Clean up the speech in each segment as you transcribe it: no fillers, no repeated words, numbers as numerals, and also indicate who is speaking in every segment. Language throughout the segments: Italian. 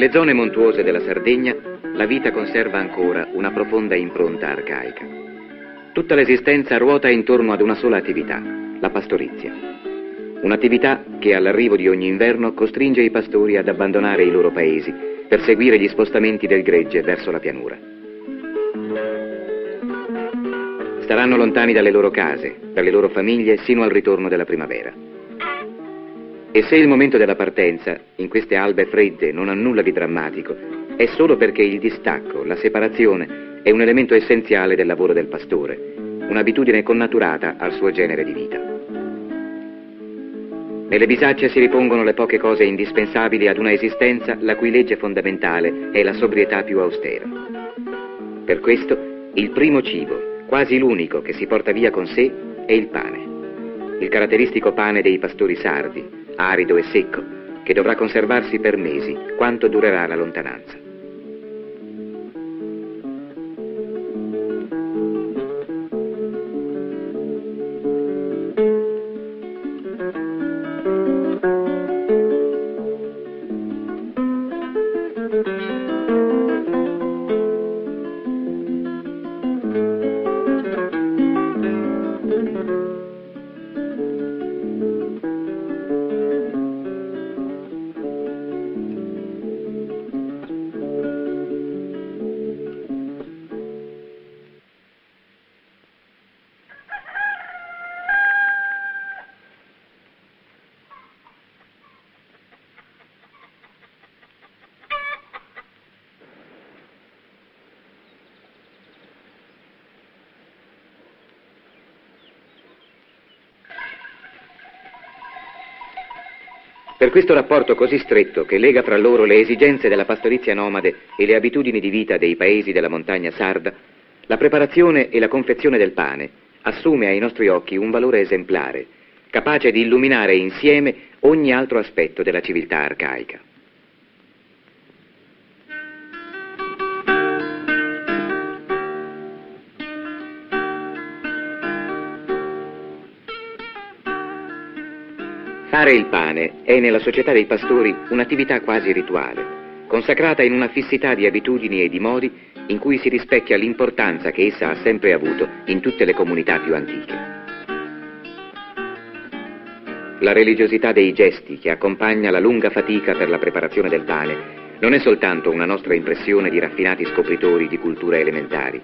Speaker 1: Nelle zone montuose della Sardegna la vita conserva ancora una profonda impronta arcaica. Tutta l'esistenza ruota intorno ad una sola attività, la pastorizia. Un'attività che all'arrivo di ogni inverno costringe i pastori ad abbandonare i loro paesi per seguire gli spostamenti del gregge verso la pianura. Staranno lontani dalle loro case, dalle loro famiglie, sino al ritorno della primavera. E se il momento della partenza, in queste albe fredde, non ha nulla di drammatico, è solo perché il distacco, la separazione, è un elemento essenziale del lavoro del pastore, un'abitudine connaturata al suo genere di vita. Nelle bisacce si ripongono le poche cose indispensabili ad una esistenza la cui legge fondamentale è la sobrietà più austera. Per questo, il primo cibo, quasi l'unico che si porta via con sé, è il pane. Il caratteristico pane dei pastori sardi, arido e secco, che dovrà conservarsi per mesi, quanto durerà la lontananza. Per questo rapporto così stretto che lega fra loro le esigenze della pastorizia nomade e le abitudini di vita dei paesi della montagna sarda, la preparazione e la confezione del pane assume ai nostri occhi un valore esemplare, capace di illuminare insieme ogni altro aspetto della civiltà arcaica. Fare il pane è nella società dei pastori un'attività quasi rituale, consacrata in una fissità di abitudini e di modi in cui si rispecchia l'importanza che essa ha sempre avuto in tutte le comunità più antiche. La religiosità dei gesti che accompagna la lunga fatica per la preparazione del pane non è soltanto una nostra impressione di raffinati scopritori di culture elementari.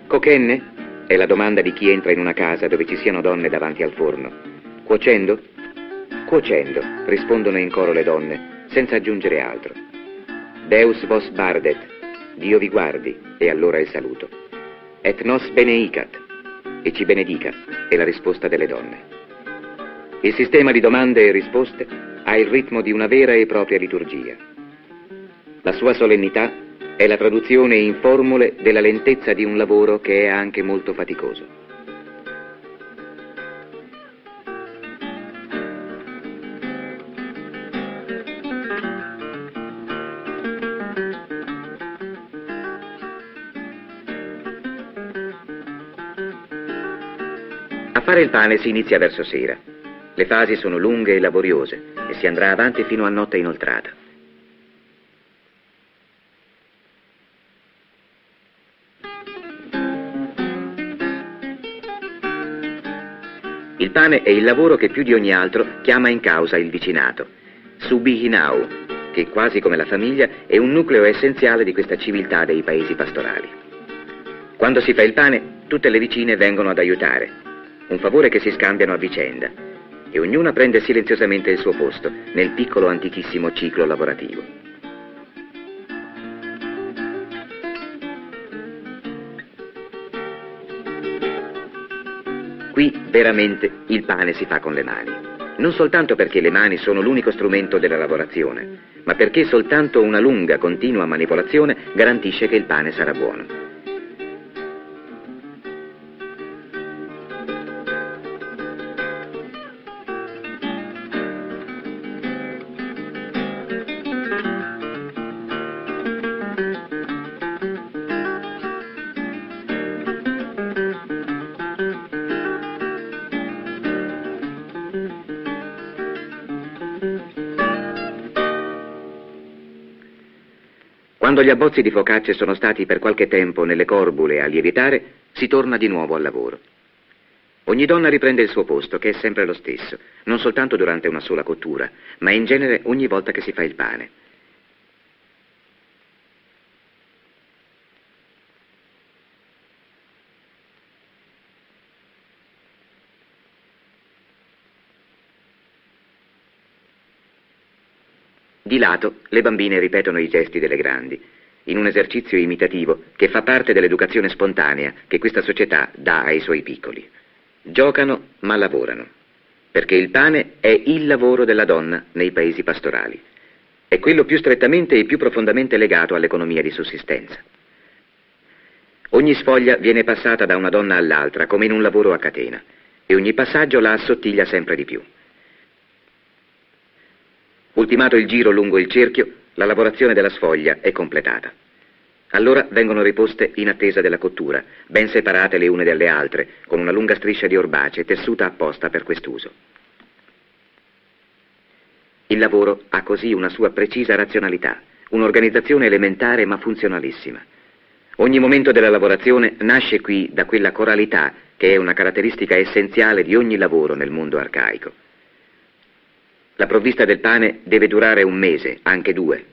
Speaker 1: Cocenne? È la domanda di chi entra in una casa dove ci siano donne davanti al forno. Cuocendo? Cuocendo, rispondono in coro le donne, senza aggiungere altro. Deus vos bardet, Dio vi guardi, è allora il saluto. Et nos beneicat, e ci benedica, è la risposta delle donne. Il sistema di domande e risposte ha il ritmo di una vera e propria liturgia. La sua solennità è la traduzione in formule della lentezza di un lavoro che è anche molto faticoso. A fare il pane si inizia verso sera. Le fasi sono lunghe e laboriose e si andrà avanti fino a notte inoltrata. Il pane è il lavoro che più di ogni altro chiama in causa il vicinato. Subihinau, che quasi come la famiglia è un nucleo essenziale di questa civiltà dei paesi pastorali. Quando si fa il pane, tutte le vicine vengono ad aiutare. Un favore che si scambiano a vicenda e ognuna prende silenziosamente il suo posto nel piccolo antichissimo ciclo lavorativo. Qui veramente il pane si fa con le mani, non soltanto perché le mani sono l'unico strumento della lavorazione, ma perché soltanto una lunga, continua manipolazione garantisce che il pane sarà buono. Quando gli abbozzi di focacce sono stati per qualche tempo nelle corbule a lievitare, si torna di nuovo al lavoro. Ogni donna riprende il suo posto, che è sempre lo stesso, non soltanto durante una sola cottura, ma in genere ogni volta che si fa il pane. Di lato, le bambine ripetono i gesti delle grandi, in un esercizio imitativo che fa parte dell'educazione spontanea che questa società dà ai suoi piccoli. Giocano, ma lavorano, perché il pane è il lavoro della donna nei paesi pastorali. È quello più strettamente e più profondamente legato all'economia di sussistenza. Ogni sfoglia viene passata da una donna all'altra come in un lavoro a catena, e ogni passaggio la assottiglia sempre di più. Ultimato il giro lungo il cerchio, la lavorazione della sfoglia è completata. Allora vengono riposte in attesa della cottura, ben separate le une dalle altre, con una lunga striscia di orbace tessuta apposta per quest'uso. Il lavoro ha così una sua precisa razionalità, un'organizzazione elementare ma funzionalissima. Ogni momento della lavorazione nasce qui da quella coralità che è una caratteristica essenziale di ogni lavoro nel mondo arcaico. La provvista del pane deve durare un mese, anche 2.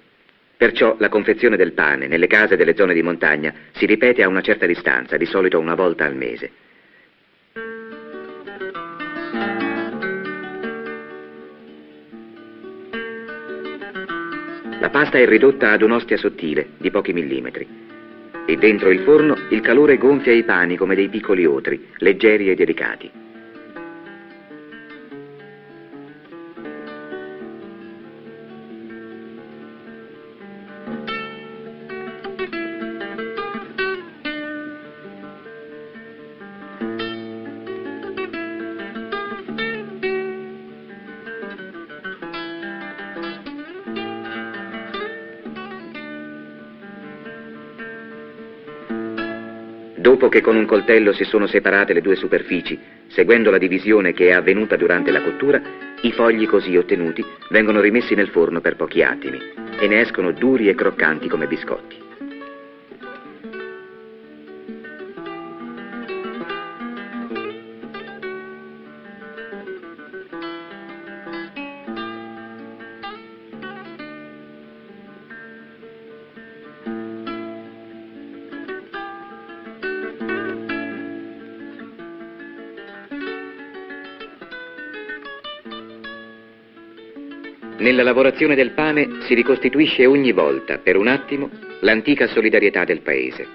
Speaker 1: Perciò la confezione del pane nelle case delle zone di montagna si ripete a una certa distanza, di solito una volta al mese. La pasta è ridotta ad un'ostia sottile, di pochi millimetri, e dentro il forno il calore gonfia i pani come dei piccoli otri, leggeri e delicati. Dopo che con un coltello si sono separate le 2 superfici, seguendo la divisione che è avvenuta durante la cottura, i fogli così ottenuti vengono rimessi nel forno per pochi attimi e ne escono duri e croccanti come biscotti. Nella lavorazione del pane si ricostituisce ogni volta, per un attimo, l'antica solidarietà del paese.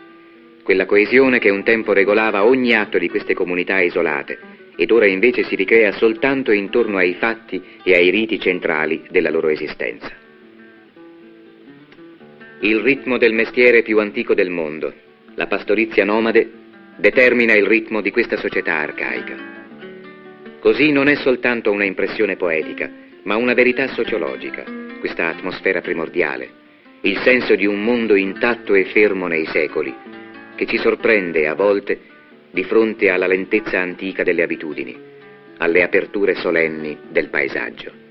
Speaker 1: Quella coesione che un tempo regolava ogni atto di queste comunità isolate ed ora invece si ricrea soltanto intorno ai fatti e ai riti centrali della loro esistenza. Il ritmo del mestiere più antico del mondo, la pastorizia nomade, determina il ritmo di questa società arcaica. Così non è soltanto una impressione poetica, ma una verità sociologica, questa atmosfera primordiale, il senso di un mondo intatto e fermo nei secoli, che ci sorprende a volte di fronte alla lentezza antica delle abitudini, alle aperture solenni del paesaggio.